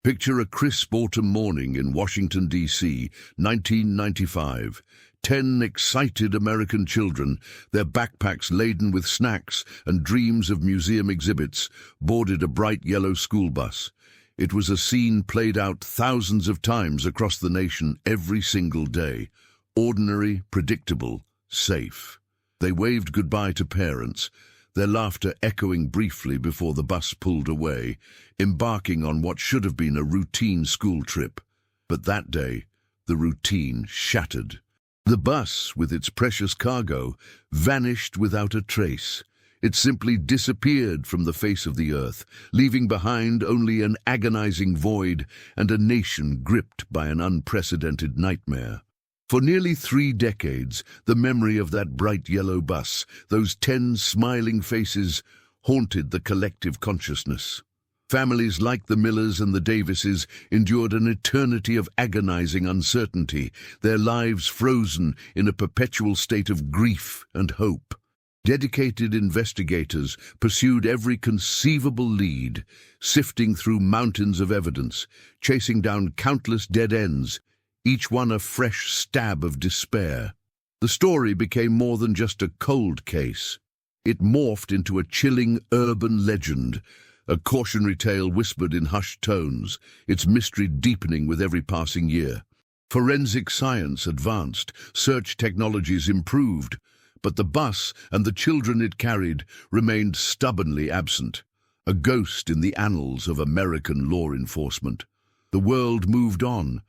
Picture a crisp autumn morning in Washington, D.C., 1995. 10 excited American children, their backpacks laden with snacks and dreams of museum exhibits, boarded a bright yellow school bus. It was a scene played out thousands of times across the nation every single day. Ordinary, predictable, safe. They waved goodbye to parents, their laughter echoing briefly before the bus pulled away, embarking on what should have been a routine school trip. But that day, the routine shattered. The bus, with its precious cargo, vanished without a trace. It simply disappeared from the face of the earth, leaving behind only an agonizing void and a nation gripped by an unprecedented nightmare. For nearly 3 decades, the memory of that bright yellow bus, those 10 smiling faces, haunted the collective consciousness. Families like the Millers and the Davises endured an eternity of agonizing uncertainty, their lives frozen in a perpetual state of grief and hope. Dedicated investigators pursued every conceivable lead, sifting through mountains of evidence, chasing down countless dead ends, each one a fresh stab of despair. The story became more than just a cold case. It morphed into a chilling urban legend, a cautionary tale whispered in hushed tones, its mystery deepening with every passing year. Forensic science advanced, search technologies improved, but the bus and the children it carried remained stubbornly absent, a ghost in the annals of American law enforcement. The world moved on,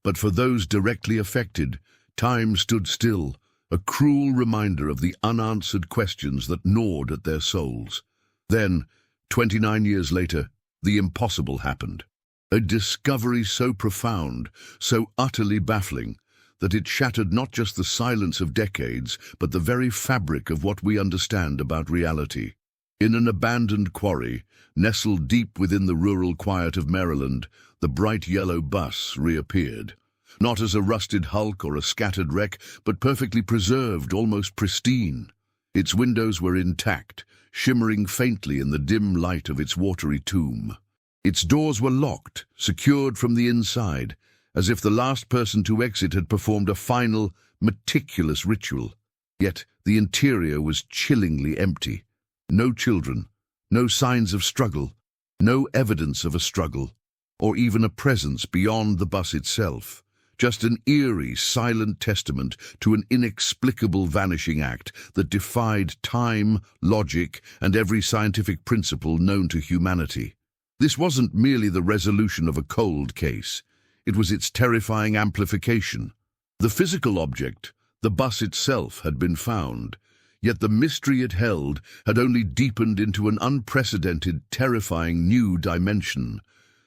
but for those directly affected, time stood still, a cruel reminder of the unanswered questions that gnawed at their souls. Then, 29 years later, the impossible happened. A discovery so profound, so utterly baffling, that it shattered not just the silence of decades, but the very fabric of what we understand about reality. In an abandoned quarry, nestled deep within the rural quiet of Maryland, the bright yellow bus reappeared. Not as a rusted hulk or a scattered wreck, but perfectly preserved, almost pristine. Its windows were intact, shimmering faintly in the dim light of its watery tomb. Its doors were locked, secured from the inside, as if the last person to exit had performed a final, meticulous ritual. Yet the interior was chillingly empty. No children, no signs of struggle, no evidence of a struggle, or even a presence beyond the bus itself. Just an eerie, silent testament to an inexplicable vanishing act that defied time, logic, and every scientific principle known to humanity. This wasn't merely the resolution of a cold case. It was its terrifying amplification. The physical object, the bus itself, had been found, yet the mystery it held had only deepened into an unprecedented, terrifying new dimension.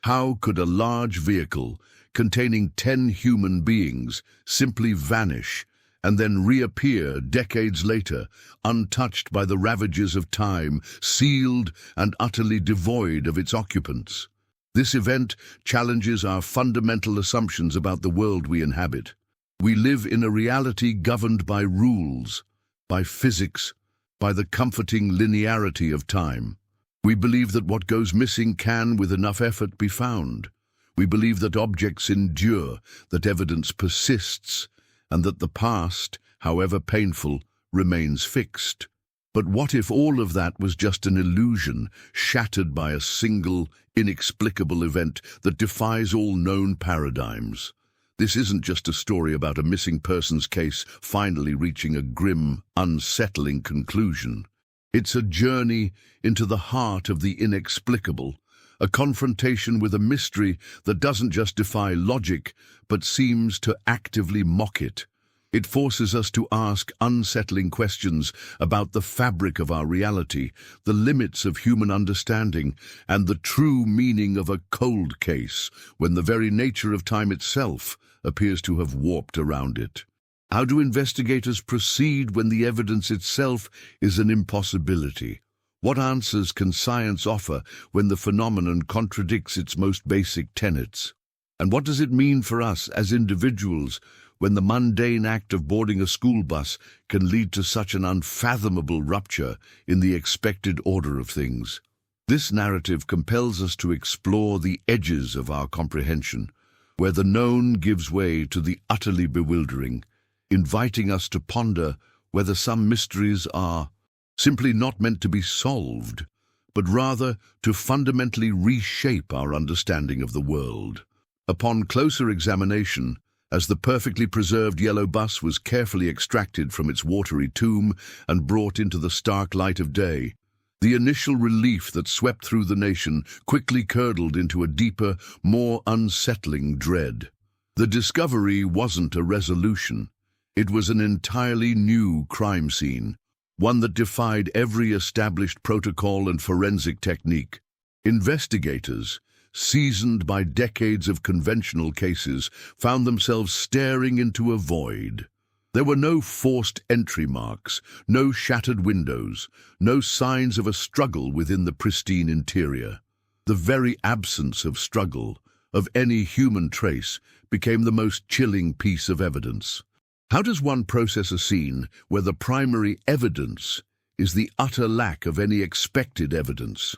How could a large vehicle, containing 10 human beings, simply vanish and then reappear decades later, untouched by the ravages of time, sealed and utterly devoid of its occupants? This event challenges our fundamental assumptions about the world we inhabit. We live in a reality governed by rules, by physics, by the comforting linearity of time. We believe that what goes missing can, with enough effort, be found. We believe that objects endure, that evidence persists, and that the past, however painful, remains fixed. But what if all of that was just an illusion, shattered by a single, inexplicable event that defies all known paradigms? This isn't just a story about a missing persons case finally reaching a grim, unsettling conclusion. It's a journey into the heart of the inexplicable, a confrontation with a mystery that doesn't just defy logic, but seems to actively mock it. It forces us to ask unsettling questions about the fabric of our reality, the limits of human understanding, and the true meaning of a cold case, when the very nature of time itself appears to have warped around it. How do investigators proceed when the evidence itself is an impossibility? What answers can science offer when the phenomenon contradicts its most basic tenets? And what does it mean for us as individuals when the mundane act of boarding a school bus can lead to such an unfathomable rupture in the expected order of things? This narrative compels us to explore the edges of our comprehension, where the known gives way to the utterly bewildering, inviting us to ponder whether some mysteries are simply not meant to be solved, but rather to fundamentally reshape our understanding of the world. Upon closer examination, as the perfectly preserved yellow bus was carefully extracted from its watery tomb and brought into the stark light of day, the initial relief that swept through the nation quickly curdled into a deeper, more unsettling dread. The discovery wasn't a resolution. It was an entirely new crime scene, one that defied every established protocol and forensic technique. Investigators, seasoned by decades of conventional cases, found themselves staring into a void. There were no forced entry marks, no shattered windows, no signs of a struggle within the pristine interior. The very absence of struggle, of any human trace, became the most chilling piece of evidence. How does one process a scene where the primary evidence is the utter lack of any expected evidence?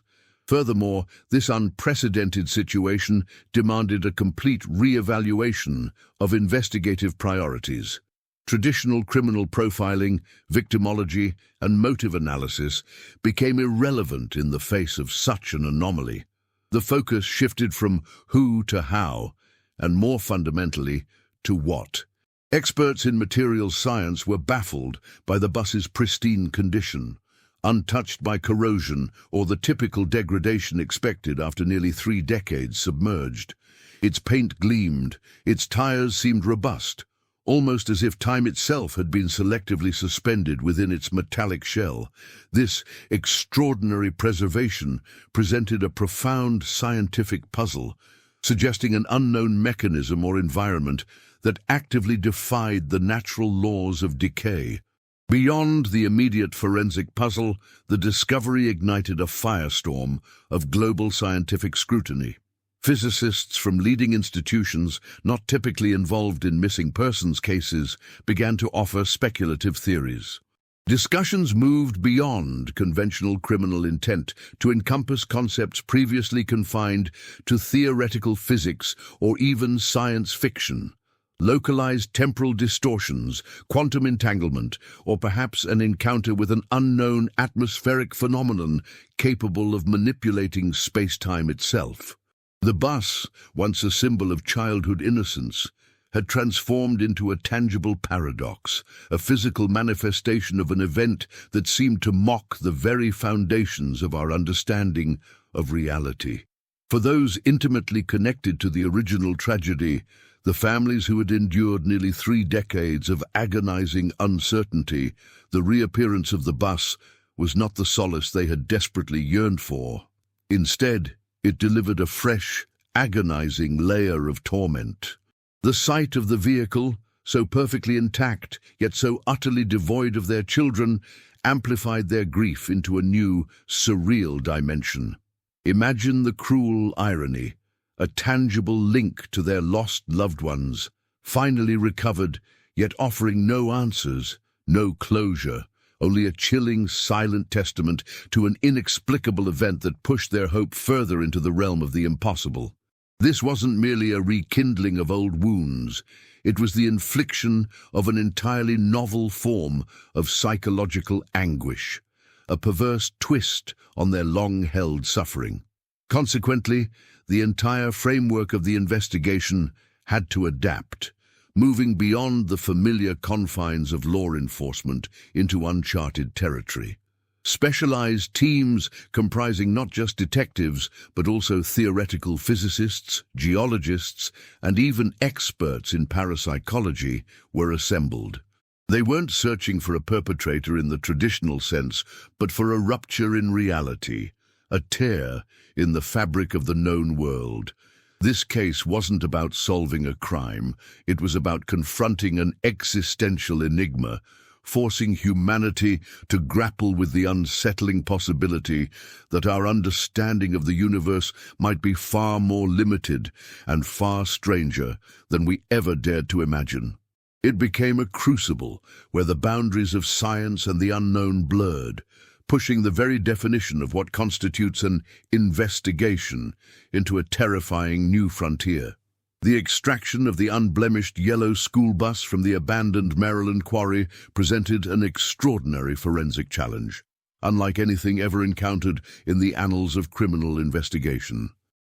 Furthermore, this unprecedented situation demanded a complete re-evaluation of investigative priorities. Traditional criminal profiling, victimology, and motive analysis became irrelevant in the face of such an anomaly. The focus shifted from who to how, and more fundamentally, to what. Experts in materials science were baffled by the bus's pristine condition, untouched by corrosion or the typical degradation expected after nearly 3 decades submerged. Its paint gleamed, its tires seemed robust, almost as if time itself had been selectively suspended within its metallic shell. This extraordinary preservation presented a profound scientific puzzle, suggesting an unknown mechanism or environment that actively defied the natural laws of decay. Beyond the immediate forensic puzzle, the discovery ignited a firestorm of global scientific scrutiny. Physicists from leading institutions not typically involved in missing persons cases began to offer speculative theories. Discussions moved beyond conventional criminal intent to encompass concepts previously confined to theoretical physics or even science fiction. Localized temporal distortions, quantum entanglement, or perhaps an encounter with an unknown atmospheric phenomenon capable of manipulating space-time itself. The bus, once a symbol of childhood innocence, had transformed into a tangible paradox, a physical manifestation of an event that seemed to mock the very foundations of our understanding of reality. For those intimately connected to the original tragedy, the families who had endured nearly 3 decades of agonizing uncertainty, the reappearance of the bus was not the solace they had desperately yearned for. Instead, it delivered a fresh, agonizing layer of torment. The sight of the vehicle, so perfectly intact, yet so utterly devoid of their children, amplified their grief into a new, surreal dimension. Imagine the cruel irony. A tangible link to their lost loved ones, finally recovered, yet offering no answers, no closure, only a chilling, silent testament to an inexplicable event that pushed their hope further into the realm of the impossible. This wasn't merely a rekindling of old wounds, it was the infliction of an entirely novel form of psychological anguish, a perverse twist on their long-held suffering. Consequently, the entire framework of the investigation had to adapt, moving beyond the familiar confines of law enforcement into uncharted territory. Specialized teams comprising not just detectives, but also theoretical physicists, geologists, and even experts in parapsychology were assembled. They weren't searching for a perpetrator in the traditional sense, but for a rupture in reality, a tear in the fabric of the known world. This case wasn't about solving a crime, it was about confronting an existential enigma, forcing humanity to grapple with the unsettling possibility that our understanding of the universe might be far more limited and far stranger than we ever dared to imagine. It became a crucible where the boundaries of science and the unknown blurred, pushing the very definition of what constitutes an investigation into a terrifying new frontier. The extraction of the unblemished yellow school bus from the abandoned Maryland quarry presented an extraordinary forensic challenge, unlike anything ever encountered in the annals of criminal investigation.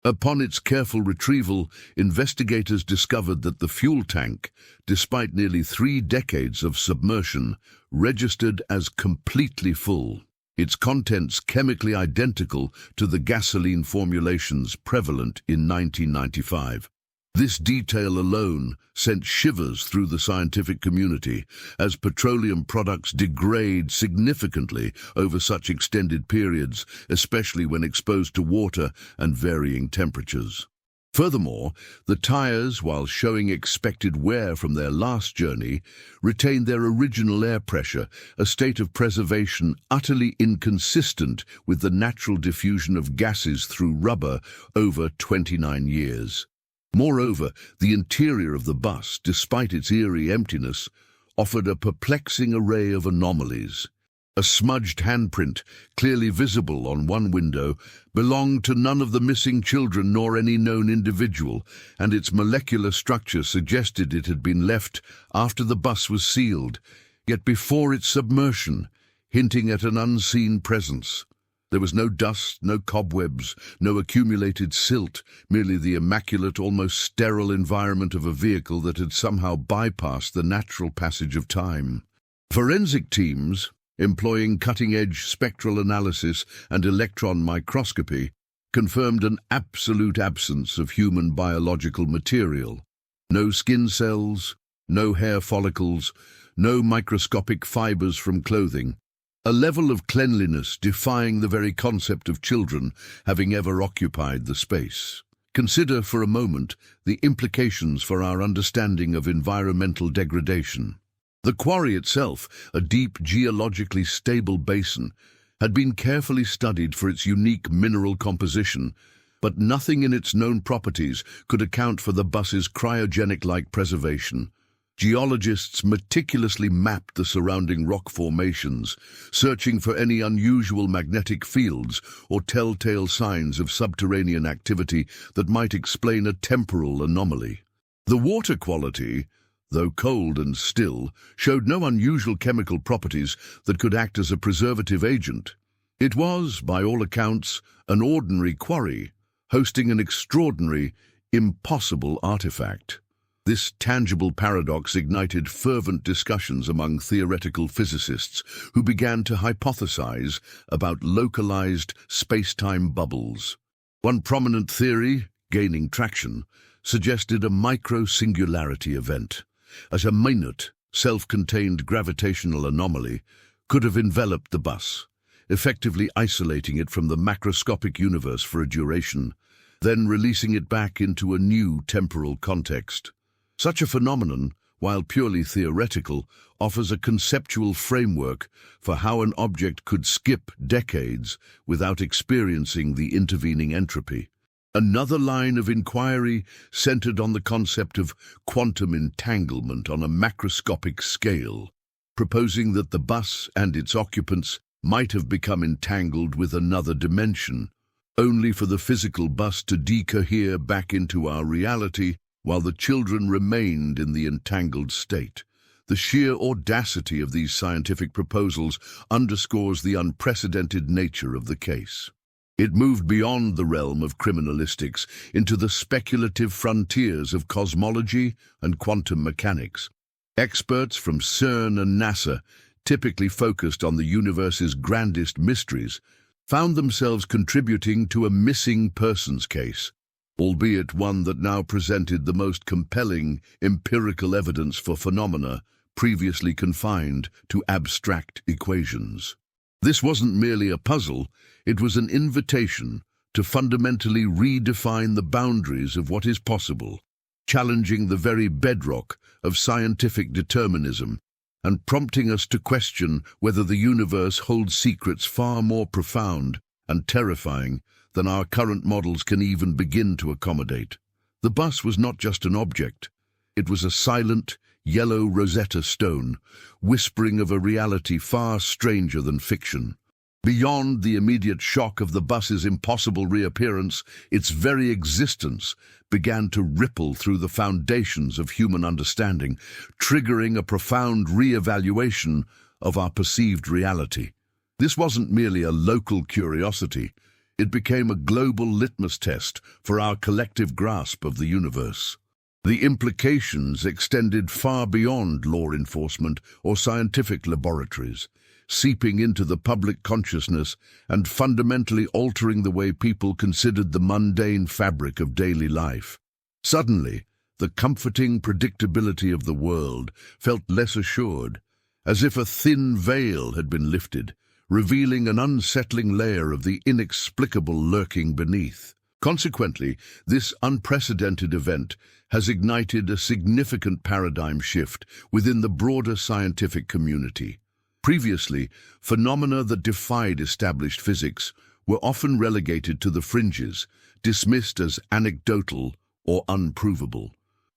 Upon its careful retrieval, investigators discovered that the fuel tank, despite nearly 3 decades of submersion, registered as completely full, its contents chemically identical to the gasoline formulations prevalent in 1995. This detail alone sent shivers through the scientific community, as petroleum products degrade significantly over such extended periods, especially when exposed to water and varying temperatures. Furthermore, the tires, while showing expected wear from their last journey, retained their original air pressure, a state of preservation utterly inconsistent with the natural diffusion of gases through rubber over 29 years. Moreover, the interior of the bus, despite its eerie emptiness, offered a perplexing array of anomalies. A smudged handprint, clearly visible on one window, belonged to none of the missing children nor any known individual, and its molecular structure suggested it had been left after the bus was sealed, yet before its submersion, hinting at an unseen presence. There was no dust, no cobwebs, no accumulated silt, merely the immaculate, almost sterile environment of a vehicle that had somehow bypassed the natural passage of time. Forensic teams, employing cutting-edge spectral analysis and electron microscopy, confirmed an absolute absence of human biological material. No skin cells, no hair follicles, no microscopic fibers from clothing. A level of cleanliness defying the very concept of children having ever occupied the space. Consider for a moment the implications for our understanding of environmental degradation. The quarry itself, a deep, geologically stable basin, had been carefully studied for its unique mineral composition, but nothing in its known properties could account for the bus's cryogenic-like preservation. Geologists meticulously mapped the surrounding rock formations, searching for any unusual magnetic fields or telltale signs of subterranean activity that might explain a temporal anomaly. The water quality, though cold and still, showed no unusual chemical properties that could act as a preservative agent. It was, by all accounts, an ordinary quarry, hosting an extraordinary, impossible artifact. This tangible paradox ignited fervent discussions among theoretical physicists who began to hypothesize about localized space-time bubbles. One prominent theory, gaining traction, suggested a micro-singularity event, as a minute, self-contained gravitational anomaly could have enveloped the bus, effectively isolating it from the macroscopic universe for a duration, then releasing it back into a new temporal context. Such a phenomenon, while purely theoretical, offers a conceptual framework for how an object could skip decades without experiencing the intervening entropy. Another line of inquiry centered on the concept of quantum entanglement on a macroscopic scale, proposing that the bus and its occupants might have become entangled with another dimension, only for the physical bus to decohere back into our reality while the children remained in the entangled state. The sheer audacity of these scientific proposals underscores the unprecedented nature of the case. It moved beyond the realm of criminalistics into the speculative frontiers of cosmology and quantum mechanics. Experts from CERN and NASA, typically focused on the universe's grandest mysteries, found themselves contributing to a missing persons case, albeit one that now presented the most compelling empirical evidence for phenomena previously confined to abstract equations. This wasn't merely a puzzle, it was an invitation to fundamentally redefine the boundaries of what is possible, challenging the very bedrock of scientific determinism and prompting us to question whether the universe holds secrets far more profound and terrifying than our current models can even begin to accommodate. The bus was not just an object. It was a silent, yellow Rosetta Stone, whispering of a reality far stranger than fiction. Beyond the immediate shock of the bus's impossible reappearance, its very existence began to ripple through the foundations of human understanding, triggering a profound re-evaluation of our perceived reality. This wasn't merely a local curiosity. It became a global litmus test for our collective grasp of the universe. The implications extended far beyond law enforcement or scientific laboratories, seeping into the public consciousness and fundamentally altering the way people considered the mundane fabric of daily life. Suddenly, the comforting predictability of the world felt less assured, as if a thin veil had been lifted, revealing an unsettling layer of the inexplicable lurking beneath. Consequently, this unprecedented event has ignited a significant paradigm shift within the broader scientific community. Previously, phenomena that defied established physics were often relegated to the fringes, dismissed as anecdotal or unprovable.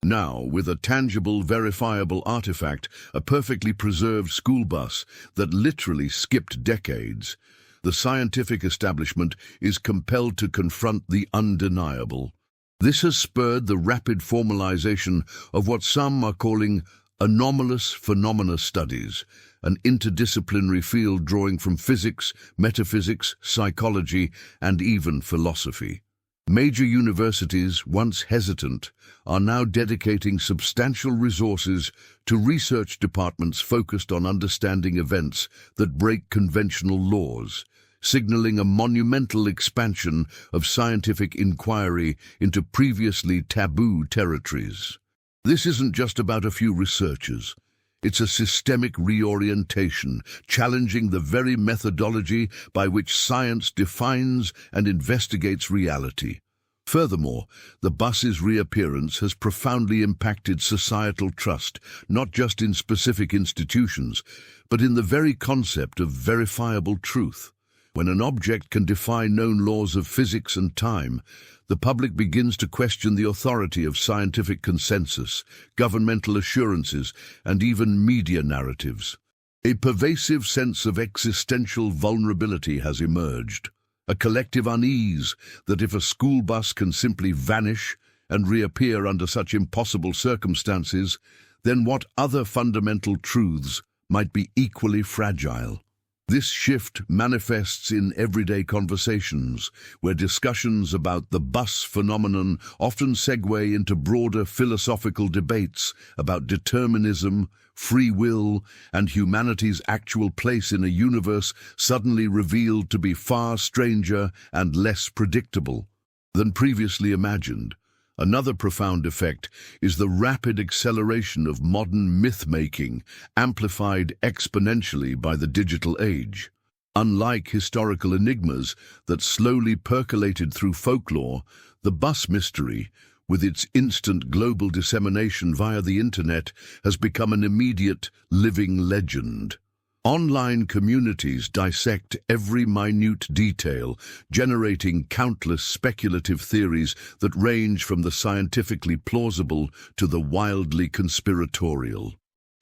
Now, with a tangible, verifiable artifact, a perfectly preserved school bus that literally skipped decades, the scientific establishment is compelled to confront the undeniable. This has spurred the rapid formalization of what some are calling anomalous phenomena studies, an interdisciplinary field drawing from physics, metaphysics, psychology, and even philosophy. Major universities, once hesitant, are now dedicating substantial resources to research departments focused on understanding events that break conventional laws, signaling a monumental expansion of scientific inquiry into previously taboo territories. This isn't just about a few researchers. It's a systemic reorientation, challenging the very methodology by which science defines and investigates reality. Furthermore, the bus's reappearance has profoundly impacted societal trust, not just in specific institutions, but in the very concept of verifiable truth. When an object can defy known laws of physics and time, the public begins to question the authority of scientific consensus, governmental assurances, and even media narratives. A pervasive sense of existential vulnerability has emerged, a collective unease that if a school bus can simply vanish and reappear under such impossible circumstances, then what other fundamental truths might be equally fragile? This shift manifests in everyday conversations, where discussions about the bus phenomenon often segue into broader philosophical debates about determinism, free will, and humanity's actual place in a universe suddenly revealed to be far stranger and less predictable than previously imagined. Another profound effect is the rapid acceleration of modern myth-making, amplified exponentially by the digital age. Unlike historical enigmas that slowly percolated through folklore, the bus mystery, with its instant global dissemination via the internet, has become an immediate, living legend. Online communities dissect every minute detail, generating countless speculative theories that range from the scientifically plausible to the wildly conspiratorial.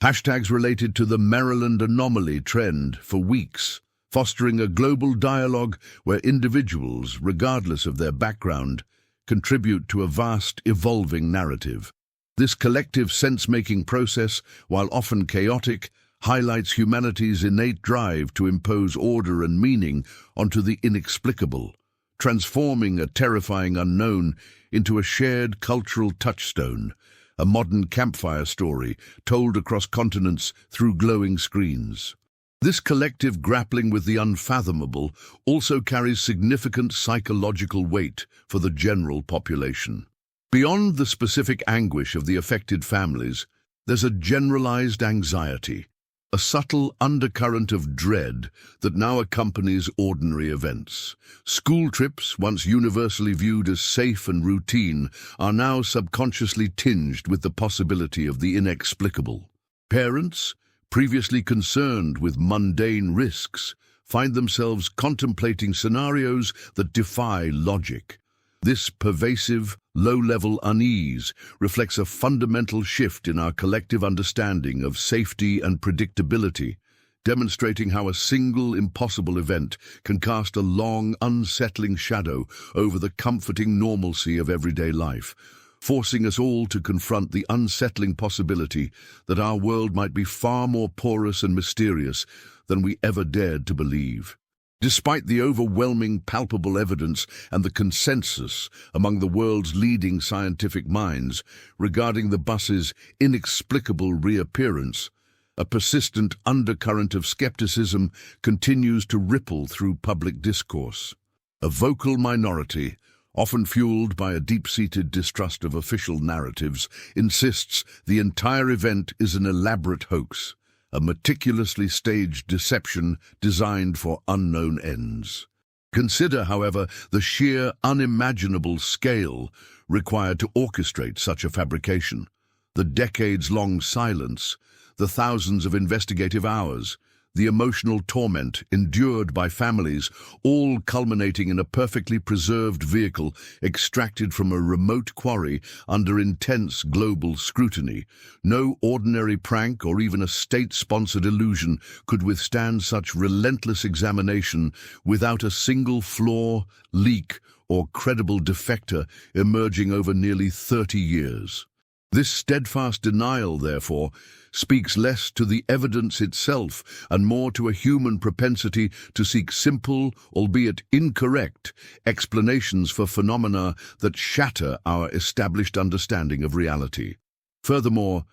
Hashtags related to the Maryland anomaly trend for weeks, fostering a global dialogue where individuals, regardless of their background, contribute to a vast, evolving narrative. This collective sense-making process, while often chaotic, highlights humanity's innate drive to impose order and meaning onto the inexplicable, transforming a terrifying unknown into a shared cultural touchstone, a modern campfire story told across continents through glowing screens. This collective grappling with the unfathomable also carries significant psychological weight for the general population. Beyond the specific anguish of the affected families, there's a generalized anxiety, a subtle undercurrent of dread that now accompanies ordinary events. School trips, once universally viewed as safe and routine, are now subconsciously tinged with the possibility of the inexplicable. Parents, previously concerned with mundane risks, find themselves contemplating scenarios that defy logic. This pervasive, low-level unease reflects a fundamental shift in our collective understanding of safety and predictability, demonstrating how a single impossible event can cast a long, unsettling shadow over the comforting normalcy of everyday life, forcing us all to confront the unsettling possibility that our world might be far more porous and mysterious than we ever dared to believe. Despite the overwhelming palpable evidence and the consensus among the world's leading scientific minds regarding the bus's inexplicable reappearance, a persistent undercurrent of skepticism continues to ripple through public discourse. A vocal minority, often fueled by a deep-seated distrust of official narratives, insists the entire event is an elaborate hoax, a meticulously staged deception designed for unknown ends. Consider, however, the sheer unimaginable scale required to orchestrate such a fabrication, the decades-long silence, the thousands of investigative hours, the emotional torment endured by families, all culminating in a perfectly preserved vehicle extracted from a remote quarry under intense global scrutiny. No ordinary prank or even a state-sponsored illusion could withstand such relentless examination without a single flaw, leak, or credible defector emerging over nearly 30 years. This steadfast denial, therefore, speaks less to the evidence itself and more to a human propensity to seek simple, albeit incorrect, explanations for phenomena that shatter our established understanding of reality. Furthermore,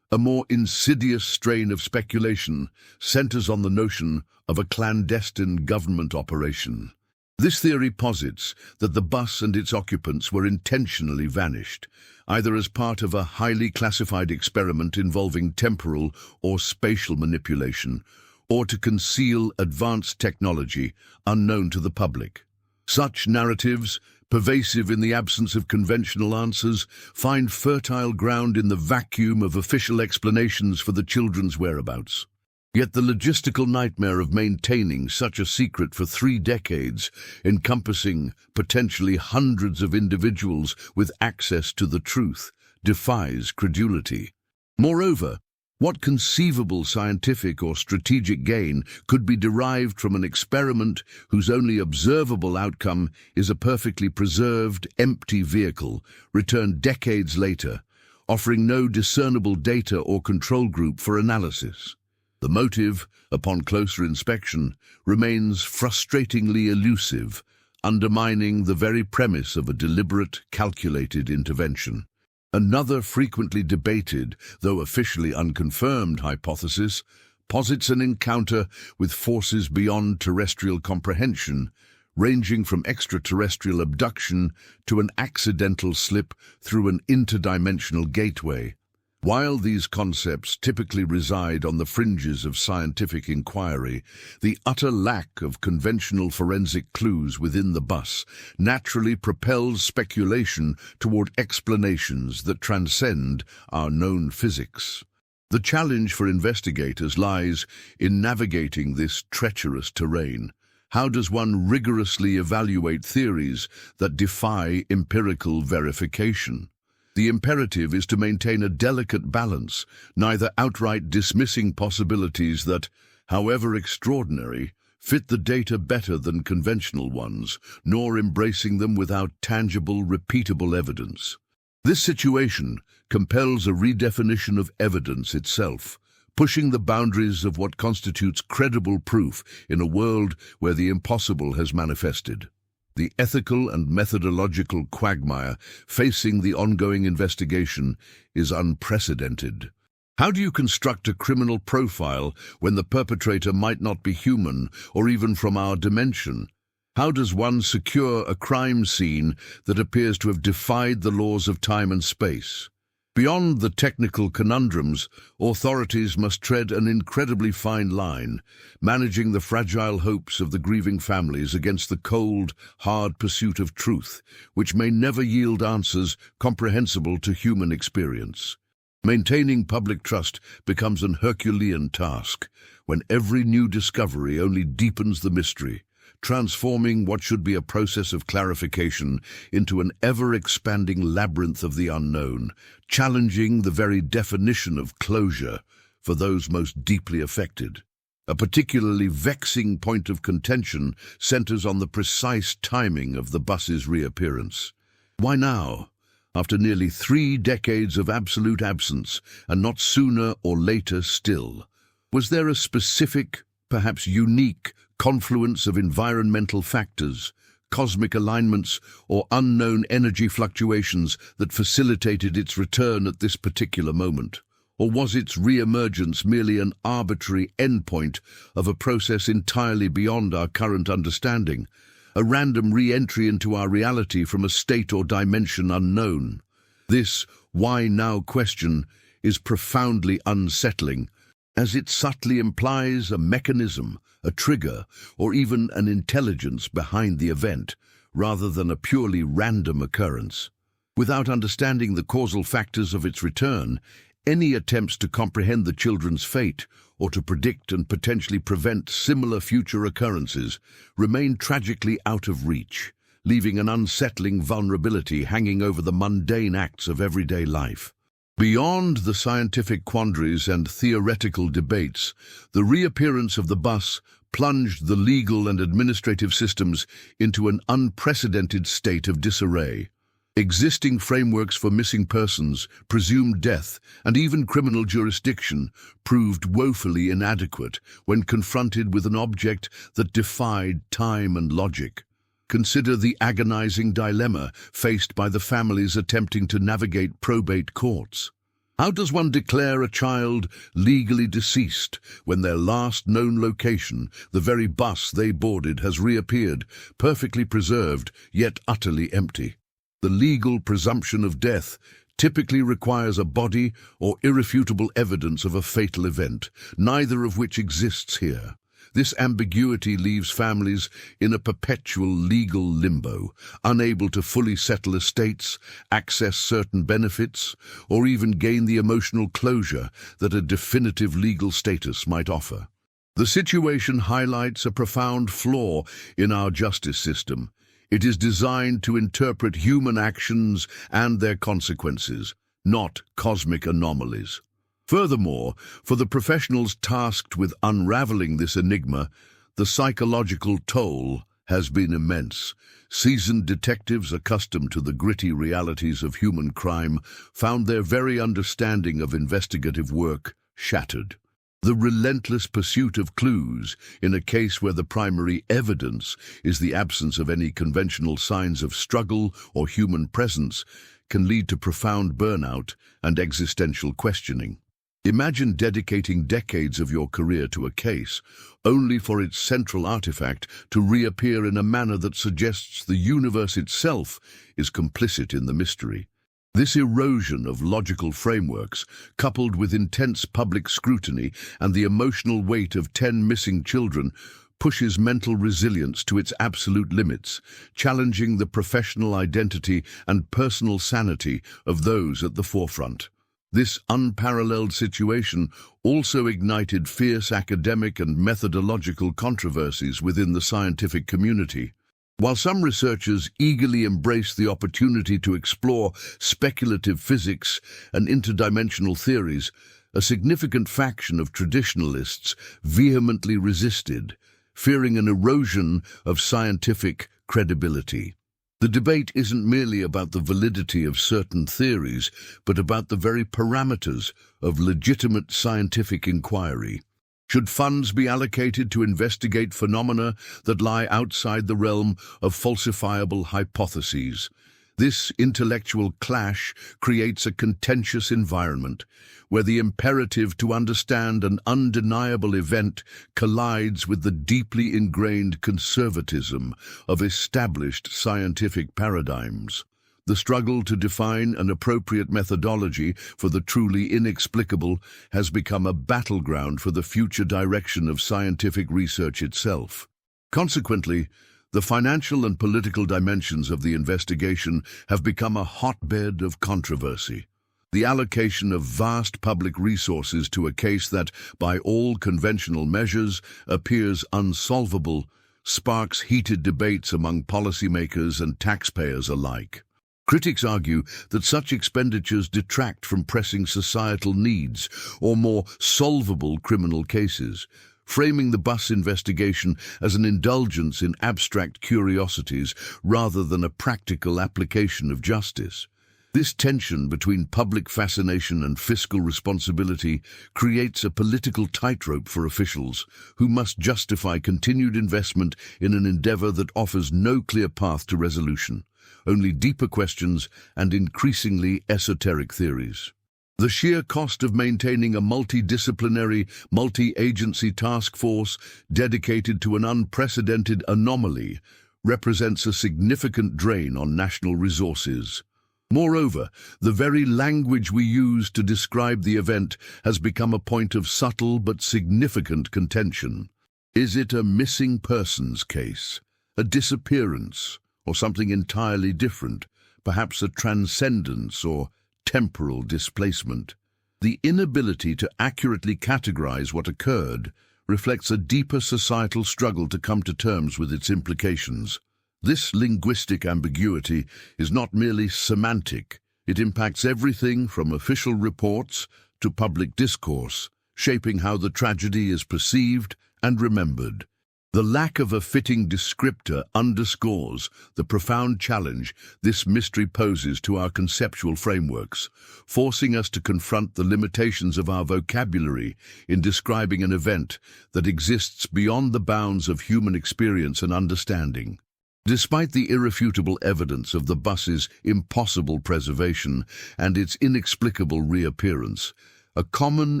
a more insidious strain of speculation centers on the notion of a clandestine government operation. This theory posits that the bus and its occupants were intentionally vanished, either as part of a highly classified experiment involving temporal or spatial manipulation, or to conceal advanced technology unknown to the public. Such narratives, pervasive in the absence of conventional answers, find fertile ground in the vacuum of official explanations for the children's whereabouts. Yet the logistical nightmare of maintaining such a secret for 3 decades, encompassing potentially hundreds of individuals with access to the truth, defies credulity. Moreover, what conceivable scientific or strategic gain could be derived from an experiment whose only observable outcome is a perfectly preserved, empty vehicle, returned decades later, offering no discernible data or control group for analysis? The motive, upon closer inspection, remains frustratingly elusive, undermining the very premise of a deliberate, calculated intervention. Another frequently debated, though officially unconfirmed, hypothesis posits an encounter with forces beyond terrestrial comprehension, ranging from extraterrestrial abduction to an accidental slip through an interdimensional gateway. While these concepts typically reside on the fringes of scientific inquiry, the utter lack of conventional forensic clues within the bus naturally propels speculation toward explanations that transcend our known physics. The challenge for investigators lies in navigating this treacherous terrain. How does one rigorously evaluate theories that defy empirical verification? The imperative is to maintain a delicate balance, neither outright dismissing possibilities that, however extraordinary, fit the data better than conventional ones, nor embracing them without tangible, repeatable evidence. This situation compels a redefinition of evidence itself, pushing the boundaries of what constitutes credible proof in a world where the impossible has manifested. The ethical and methodological quagmire facing the ongoing investigation is unprecedented. How do you construct a criminal profile when the perpetrator might not be human or even from our dimension? How does one secure a crime scene that appears to have defied the laws of time and space? Beyond the technical conundrums, authorities must tread an incredibly fine line, managing the fragile hopes of the grieving families against the cold, hard pursuit of truth, which may never yield answers comprehensible to human experience. Maintaining public trust becomes an Herculean task, when every new discovery only deepens the mystery, transforming what should be a process of clarification into an ever-expanding labyrinth of the unknown, challenging the very definition of closure for those most deeply affected. A particularly vexing point of contention centers on the precise timing of the bus's reappearance. Why now? After nearly 3 decades of absolute absence, and not sooner or later still. Was there a specific, perhaps unique, confluence of environmental factors, cosmic alignments, or unknown energy fluctuations that facilitated its return at this particular moment? Or was its re-emergence merely an arbitrary endpoint of a process entirely beyond our current understanding, a random re-entry into our reality from a state or dimension unknown? This why now question is profoundly unsettling, as it subtly implies a mechanism, a trigger, or even an intelligence behind the event, rather than a purely random occurrence. Without understanding the causal factors of its return, any attempts to comprehend the children's fate or to predict and potentially prevent similar future occurrences remain tragically out of reach, leaving an unsettling vulnerability hanging over the mundane acts of everyday life. Beyond the scientific quandaries and theoretical debates, the reappearance of the bus plunged the legal and administrative systems into an unprecedented state of disarray. Existing frameworks for missing persons, presumed death, and even criminal jurisdiction proved woefully inadequate when confronted with an object that defied time and logic. Consider the agonizing dilemma faced by the families attempting to navigate probate courts. How does one declare a child legally deceased when their last known location, the very bus they boarded, has reappeared, perfectly preserved, yet utterly empty? The legal presumption of death typically requires a body or irrefutable evidence of a fatal event, neither of which exists here. This ambiguity leaves families in a perpetual legal limbo, unable to fully settle estates, access certain benefits, or even gain the emotional closure that a definitive legal status might offer. The situation highlights a profound flaw in our justice system. It is designed to interpret human actions and their consequences, not cosmic anomalies. Furthermore, for the professionals tasked with unraveling this enigma, the psychological toll has been immense. Seasoned detectives accustomed to the gritty realities of human crime found their very understanding of investigative work shattered. The relentless pursuit of clues in a case where the primary evidence is the absence of any conventional signs of struggle or human presence can lead to profound burnout and existential questioning. Imagine dedicating decades of your career to a case, only for its central artifact to reappear in a manner that suggests the universe itself is complicit in the mystery. This erosion of logical frameworks, coupled with intense public scrutiny and the emotional weight of 10 missing children, pushes mental resilience to its absolute limits, challenging the professional identity and personal sanity of those at the forefront. This unparalleled situation also ignited fierce academic and methodological controversies within the scientific community. While some researchers eagerly embrace the opportunity to explore speculative physics and interdimensional theories, a significant faction of traditionalists vehemently resisted, fearing an erosion of scientific credibility. The debate isn't merely about the validity of certain theories, but about the very parameters of legitimate scientific inquiry. Should funds be allocated to investigate phenomena that lie outside the realm of falsifiable hypotheses? This intellectual clash creates a contentious environment where the imperative to understand an undeniable event collides with the deeply ingrained conservatism of established scientific paradigms. The struggle to define an appropriate methodology for the truly inexplicable has become a battleground for the future direction of scientific research itself. Consequently, the financial and political dimensions of the investigation have become a hotbed of controversy. The allocation of vast public resources to a case that, by all conventional measures, appears unsolvable, sparks heated debates among policymakers and taxpayers alike. Critics argue that such expenditures detract from pressing societal needs or more solvable criminal cases, framing the bus investigation as an indulgence in abstract curiosities rather than a practical application of justice. This tension between public fascination and fiscal responsibility creates a political tightrope for officials who must justify continued investment in an endeavor that offers no clear path to resolution, only deeper questions and increasingly esoteric theories. The sheer cost of maintaining a multidisciplinary, multi-agency task force dedicated to an unprecedented anomaly represents a significant drain on national resources. Moreover, the very language we use to describe the event has become a point of subtle but significant contention. Is it a missing persons case, a disappearance, or something entirely different, perhaps a transcendence or temporal displacement? The inability to accurately categorize what occurred reflects a deeper societal struggle to come to terms with its implications. This linguistic ambiguity is not merely semantic. It impacts everything from official reports to public discourse, shaping how the tragedy is perceived and remembered. The lack of a fitting descriptor underscores the profound challenge this mystery poses to our conceptual frameworks, forcing us to confront the limitations of our vocabulary in describing an event that exists beyond the bounds of human experience and understanding. Despite the irrefutable evidence of the bus's impossible preservation and its inexplicable reappearance, a common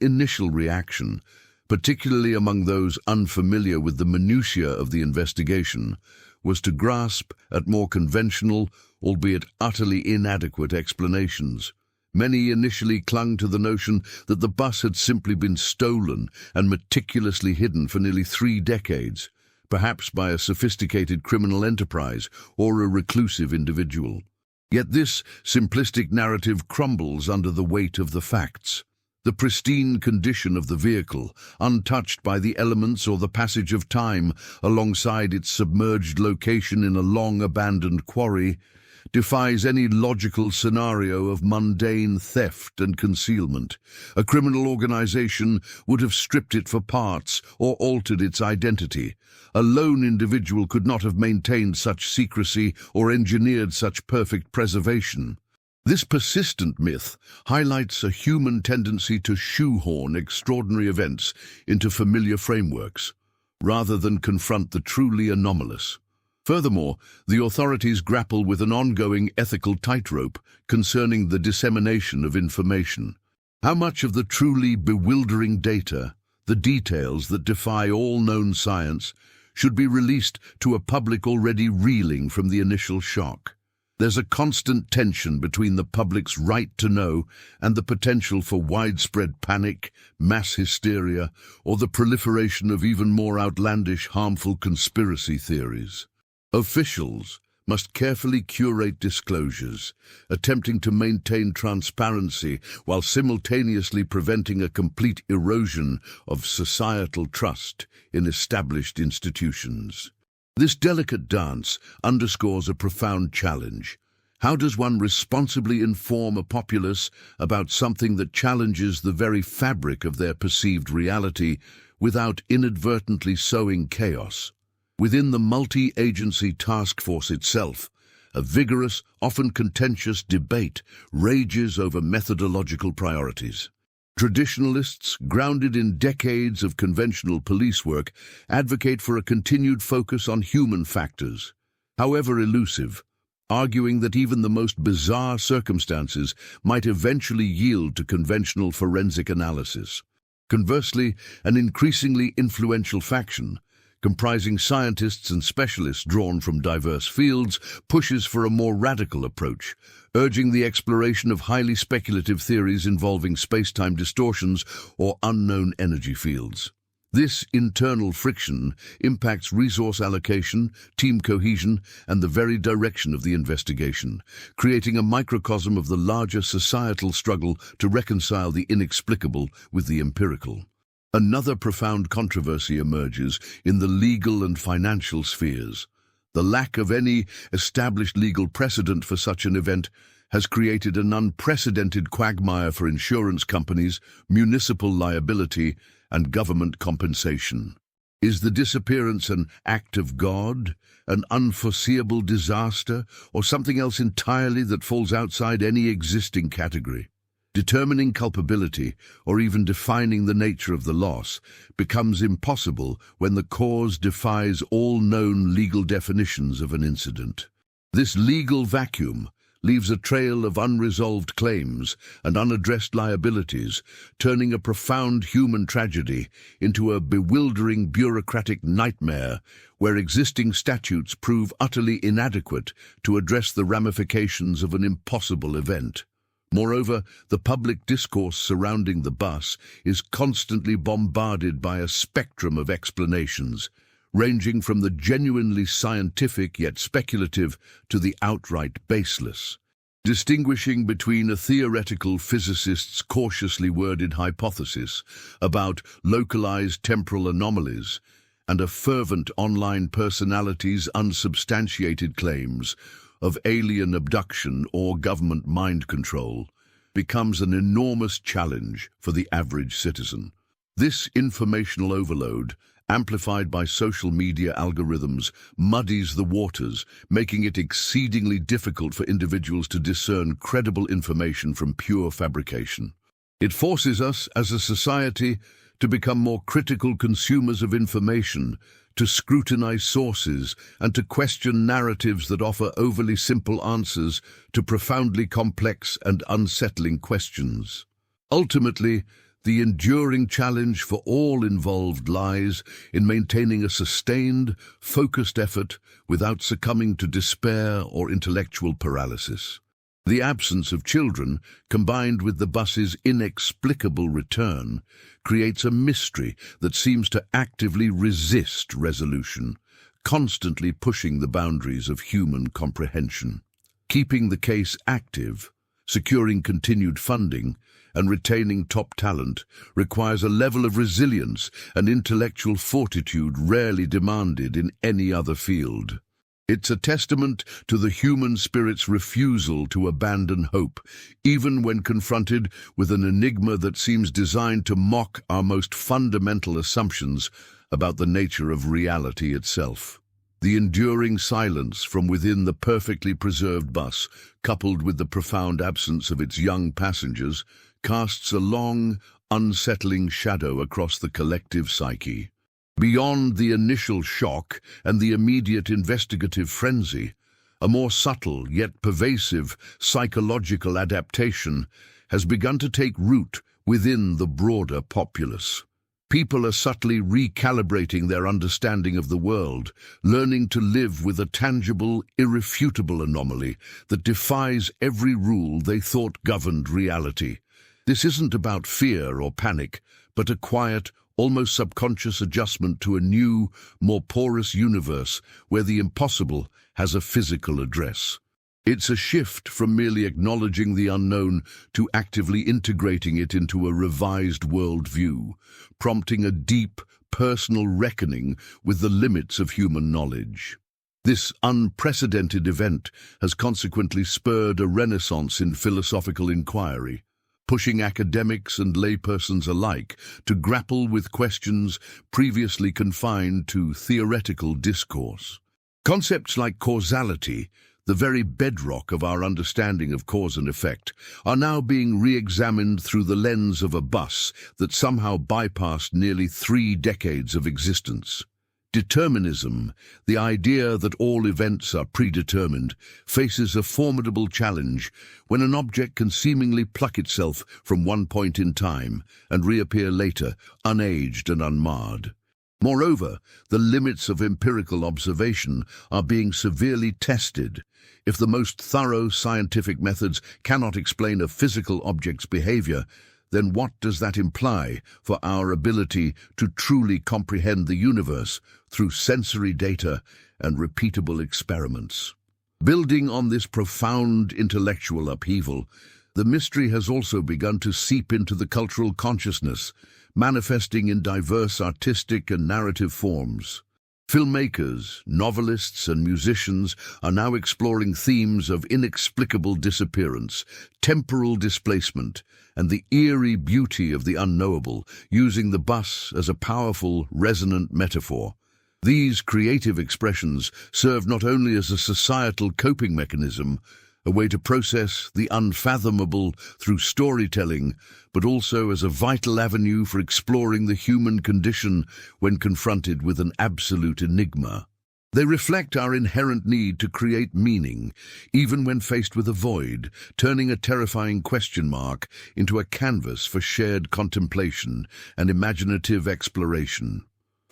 initial reaction, particularly among those unfamiliar with the minutiae of the investigation, was to grasp at more conventional, albeit utterly inadequate explanations. Many initially clung to the notion that the bus had simply been stolen and meticulously hidden for nearly 3 decades, perhaps by a sophisticated criminal enterprise or a reclusive individual. Yet this simplistic narrative crumbles under the weight of the facts. The pristine condition of the vehicle, untouched by the elements or the passage of time, alongside its submerged location in a long-abandoned quarry, defies any logical scenario of mundane theft and concealment. A criminal organization would have stripped it for parts or altered its identity. A lone individual could not have maintained such secrecy or engineered such perfect preservation. This persistent myth highlights a human tendency to shoehorn extraordinary events into familiar frameworks, rather than confront the truly anomalous. Furthermore, the authorities grapple with an ongoing ethical tightrope concerning the dissemination of information. How much of the truly bewildering data, the details that defy all known science, should be released to a public already reeling from the initial shock? There's a constant tension between the public's right to know and the potential for widespread panic, mass hysteria, or the proliferation of even more outlandish, harmful conspiracy theories. Officials must carefully curate disclosures, attempting to maintain transparency while simultaneously preventing a complete erosion of societal trust in established institutions. This delicate dance underscores a profound challenge. How does one responsibly inform a populace about something that challenges the very fabric of their perceived reality without inadvertently sowing chaos? Within the multi-agency task force itself, a vigorous, often contentious debate rages over methodological priorities. Traditionalists, grounded in decades of conventional police work, advocate for a continued focus on human factors, however elusive, arguing that even the most bizarre circumstances might eventually yield to conventional forensic analysis. Conversely, an increasingly influential faction, comprising scientists and specialists drawn from diverse fields, pushes for a more radical approach, urging the exploration of highly speculative theories involving space-time distortions or unknown energy fields. This internal friction impacts resource allocation, team cohesion, and the very direction of the investigation, creating a microcosm of the larger societal struggle to reconcile the inexplicable with the empirical. Another profound controversy emerges in the legal and financial spheres. The lack of any established legal precedent for such an event has created an unprecedented quagmire for insurance companies, municipal liability, and government compensation. Is the disappearance an act of God, an unforeseeable disaster, or something else entirely that falls outside any existing category? Determining culpability, or even defining the nature of the loss, becomes impossible when the cause defies all known legal definitions of an incident. This legal vacuum leaves a trail of unresolved claims and unaddressed liabilities, turning a profound human tragedy into a bewildering bureaucratic nightmare where existing statutes prove utterly inadequate to address the ramifications of an impossible event. Moreover, the public discourse surrounding the bus is constantly bombarded by a spectrum of explanations, ranging from the genuinely scientific yet speculative to the outright baseless. Distinguishing between a theoretical physicist's cautiously worded hypothesis about localized temporal anomalies and a fervent online personality's unsubstantiated claims of alien abduction or government mind control becomes an enormous challenge for the average citizen. This informational overload, amplified by social media algorithms, muddies the waters, making it exceedingly difficult for individuals to discern credible information from pure fabrication. It forces us, as a society, to become more critical consumers of information, to scrutinize sources, and to question narratives that offer overly simple answers to profoundly complex and unsettling questions. Ultimately, the enduring challenge for all involved lies in maintaining a sustained, focused effort without succumbing to despair or intellectual paralysis. The absence of children, combined with the bus's inexplicable return, creates a mystery that seems to actively resist resolution, constantly pushing the boundaries of human comprehension. Keeping the case active, securing continued funding, and retaining top talent requires a level of resilience and intellectual fortitude rarely demanded in any other field. It's a testament to the human spirit's refusal to abandon hope, even when confronted with an enigma that seems designed to mock our most fundamental assumptions about the nature of reality itself. The enduring silence from within the perfectly preserved bus, coupled with the profound absence of its young passengers, casts a long, unsettling shadow across the collective psyche. Beyond the initial shock and the immediate investigative frenzy, a more subtle yet pervasive psychological adaptation has begun to take root within the broader populace. People are subtly recalibrating their understanding of the world, learning to live with a tangible, irrefutable anomaly that defies every rule they thought governed reality. This isn't about fear or panic, but a quiet, almost subconscious adjustment to a new, more porous universe where the impossible has a physical address. It's a shift from merely acknowledging the unknown to actively integrating it into a revised worldview, prompting a deep, personal reckoning with the limits of human knowledge. This unprecedented event has consequently spurred a renaissance in philosophical inquiry, pushing academics and laypersons alike to grapple with questions previously confined to theoretical discourse. Concepts like causality, the very bedrock of our understanding of cause and effect, are now being re-examined through the lens of a bus that somehow bypassed nearly 3 decades of existence. Determinism, the idea that all events are predetermined, faces a formidable challenge when an object can seemingly pluck itself from one point in time and reappear later, unaged and unmarred. Moreover, the limits of empirical observation are being severely tested. If the most thorough scientific methods cannot explain a physical object's behavior, then what does that imply for our ability to truly comprehend the universe through sensory data and repeatable experiments? Building on this profound intellectual upheaval, the mystery has also begun to seep into the cultural consciousness, manifesting in diverse artistic and narrative forms. Filmmakers, novelists, and musicians are now exploring themes of inexplicable disappearance, temporal displacement, and the eerie beauty of the unknowable, using the bus as a powerful, resonant metaphor. These creative expressions serve not only as a societal coping mechanism, a way to process the unfathomable through storytelling, but also as a vital avenue for exploring the human condition when confronted with an absolute enigma. They reflect our inherent need to create meaning, even when faced with a void, turning a terrifying question mark into a canvas for shared contemplation and imaginative exploration.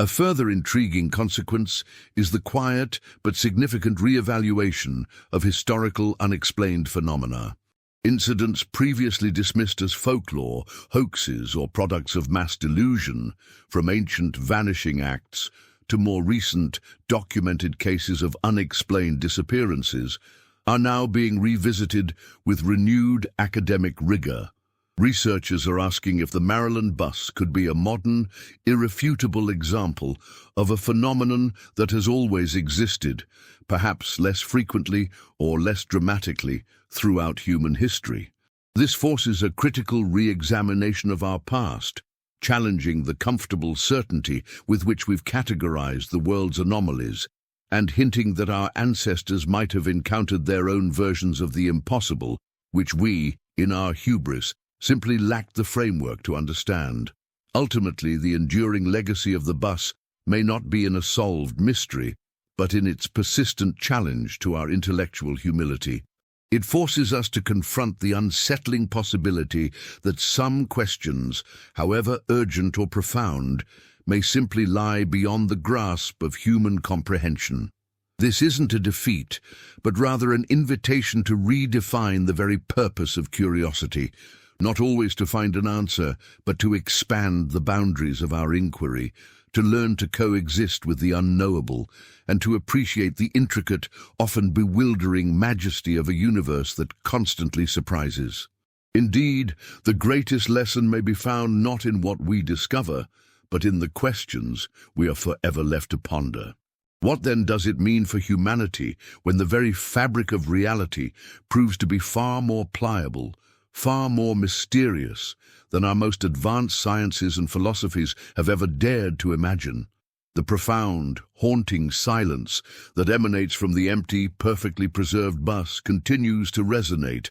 A further intriguing consequence is the quiet but significant re-evaluation of historical unexplained phenomena. Incidents previously dismissed as folklore, hoaxes, or products of mass delusion, from ancient vanishing acts to more recent documented cases of unexplained disappearances, are now being revisited with renewed academic rigor. Researchers are asking if the Maryland bus could be a modern, irrefutable example of a phenomenon that has always existed, perhaps less frequently or less dramatically, throughout human history. This forces a critical re-examination of our past, challenging the comfortable certainty with which we've categorized the world's anomalies, and hinting that our ancestors might have encountered their own versions of the impossible, which we, in our hubris, simply lacked the framework to understand. Ultimately, the enduring legacy of the bus may not be in a solved mystery, but in its persistent challenge to our intellectual humility. It forces us to confront the unsettling possibility that some questions, however urgent or profound, may simply lie beyond the grasp of human comprehension. This isn't a defeat, but rather an invitation to redefine the very purpose of curiosity, not always to find an answer, but to expand the boundaries of our inquiry, to learn to coexist with the unknowable, and to appreciate the intricate, often bewildering majesty of a universe that constantly surprises. Indeed, the greatest lesson may be found not in what we discover, but in the questions we are forever left to ponder. What then does it mean for humanity when the very fabric of reality proves to be far more pliable, far more mysterious than our most advanced sciences and philosophies have ever dared to imagine? The profound, haunting silence that emanates from the empty, perfectly preserved bus continues to resonate,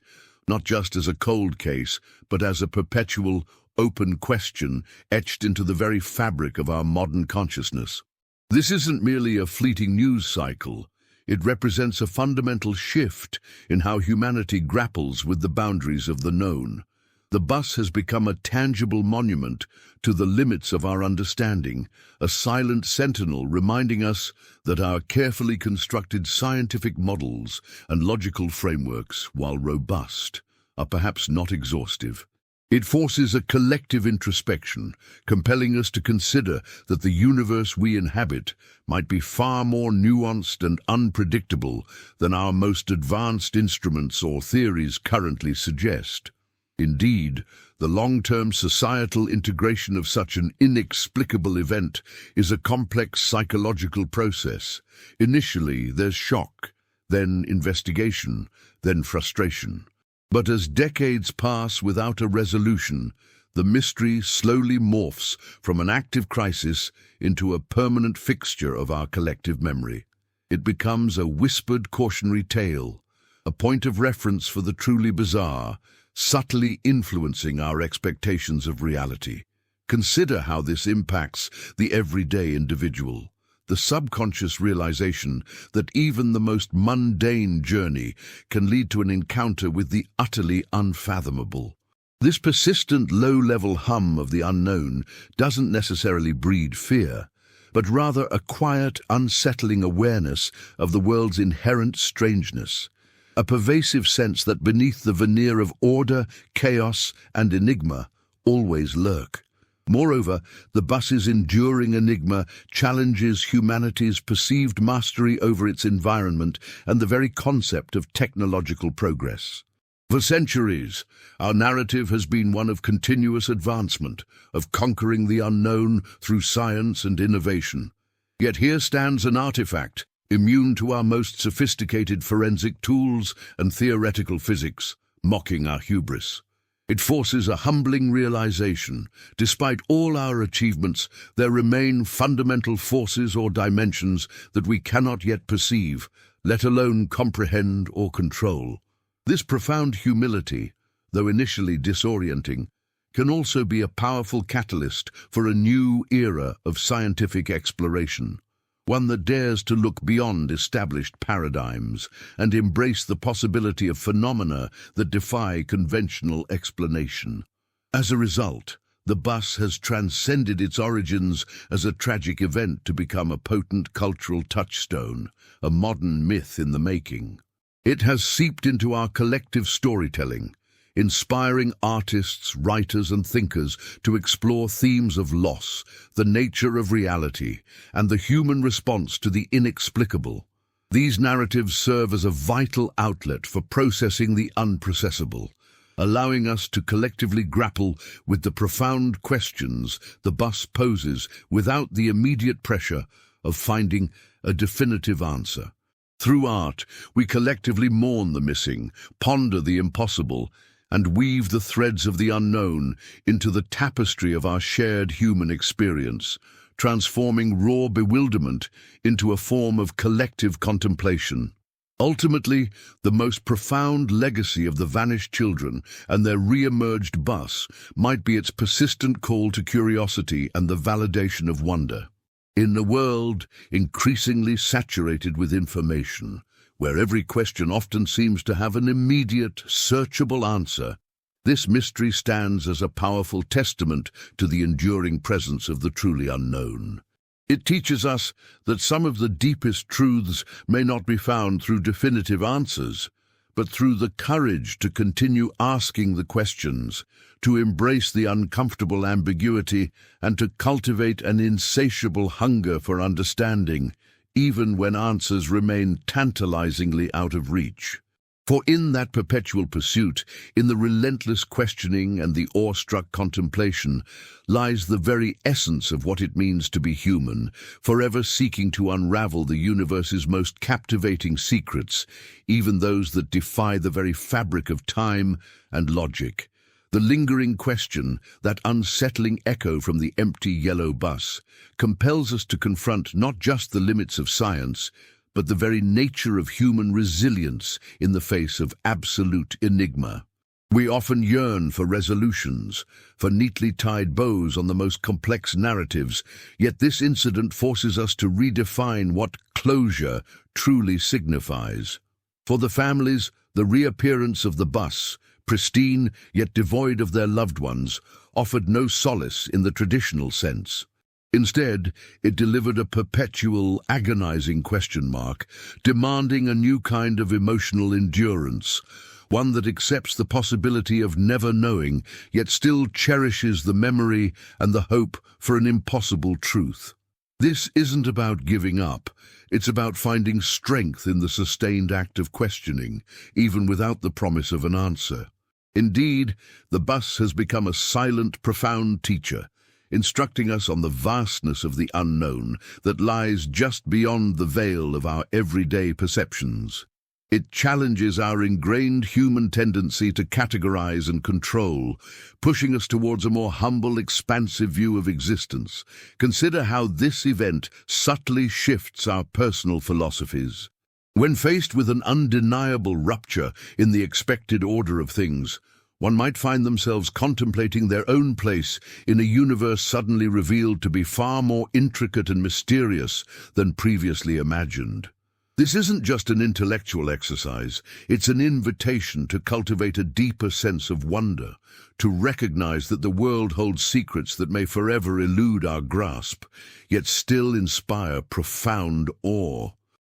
not just as a cold case, but as a perpetual, open question etched into the very fabric of our modern consciousness. This isn't merely a fleeting news cycle. It represents a fundamental shift in how humanity grapples with the boundaries of the known. The bus has become a tangible monument to the limits of our understanding, a silent sentinel reminding us that our carefully constructed scientific models and logical frameworks, while robust, are perhaps not exhaustive. It forces a collective introspection, compelling us to consider that the universe we inhabit might be far more nuanced and unpredictable than our most advanced instruments or theories currently suggest. Indeed, the long-term societal integration of such an inexplicable event is a complex psychological process. Initially, there's shock, then investigation, then frustration. But as decades pass without a resolution, the mystery slowly morphs from an active crisis into a permanent fixture of our collective memory. It becomes a whispered cautionary tale, a point of reference for the truly bizarre, subtly influencing our expectations of reality. Consider how this impacts the everyday individual. The subconscious realization that even the most mundane journey can lead to an encounter with the utterly unfathomable. This persistent low-level hum of the unknown doesn't necessarily breed fear, but rather a quiet, unsettling awareness of the world's inherent strangeness, a pervasive sense that beneath the veneer of order, chaos, and enigma always lurk. Moreover, the bus's enduring enigma challenges humanity's perceived mastery over its environment and the very concept of technological progress. For centuries, our narrative has been one of continuous advancement, of conquering the unknown through science and innovation. Yet here stands an artifact, immune to our most sophisticated forensic tools and theoretical physics, mocking our hubris. It forces a humbling realization. Despite all our achievements, there remain fundamental forces or dimensions that we cannot yet perceive, let alone comprehend or control. This profound humility, though initially disorienting, can also be a powerful catalyst for a new era of scientific exploration, one that dares to look beyond established paradigms and embrace the possibility of phenomena that defy conventional explanation. As a result, the bus has transcended its origins as a tragic event to become a potent cultural touchstone, a modern myth in the making. It has seeped into our collective storytelling, inspiring artists, writers, and thinkers to explore themes of loss, the nature of reality, and the human response to the inexplicable. These narratives serve as a vital outlet for processing the unprocessable, allowing us to collectively grapple with the profound questions the bus poses without the immediate pressure of finding a definitive answer. Through art, we collectively mourn the missing, ponder the impossible, and weave the threads of the unknown into the tapestry of our shared human experience, transforming raw bewilderment into a form of collective contemplation. Ultimately, the most profound legacy of the vanished children and their re-emerged bus might be its persistent call to curiosity and the validation of wonder. In a world increasingly saturated with information, where every question often seems to have an immediate, searchable answer, this mystery stands as a powerful testament to the enduring presence of the truly unknown. It teaches us that some of the deepest truths may not be found through definitive answers, but through the courage to continue asking the questions, to embrace the uncomfortable ambiguity, and to cultivate an insatiable hunger for understanding, even when answers remain tantalizingly out of reach. For in that perpetual pursuit, in the relentless questioning and the awestruck contemplation, lies the very essence of what it means to be human, forever seeking to unravel the universe's most captivating secrets, even those that defy the very fabric of time and logic. The lingering question, that unsettling echo from the empty yellow bus, compels us to confront not just the limits of science, but the very nature of human resilience in the face of absolute enigma. We often yearn for resolutions, for neatly tied bows on the most complex narratives, yet this incident forces us to redefine what closure truly signifies. For the families, the reappearance of the bus, pristine yet devoid of their loved ones, offered no solace in the traditional sense. Instead, it delivered a perpetual, agonizing question mark, demanding a new kind of emotional endurance, one that accepts the possibility of never knowing, yet still cherishes the memory and the hope for an impossible truth. This isn't about giving up, it's about finding strength in the sustained act of questioning, even without the promise of an answer. Indeed, the bus has become a silent, profound teacher, instructing us on the vastness of the unknown that lies just beyond the veil of our everyday perceptions. It challenges our ingrained human tendency to categorize and control, pushing us towards a more humble, expansive view of existence. Consider how this event subtly shifts our personal philosophies. When faced with an undeniable rupture in the expected order of things, one might find themselves contemplating their own place in a universe suddenly revealed to be far more intricate and mysterious than previously imagined. This isn't just an intellectual exercise, it's an invitation to cultivate a deeper sense of wonder, to recognize that the world holds secrets that may forever elude our grasp, yet still inspire profound awe.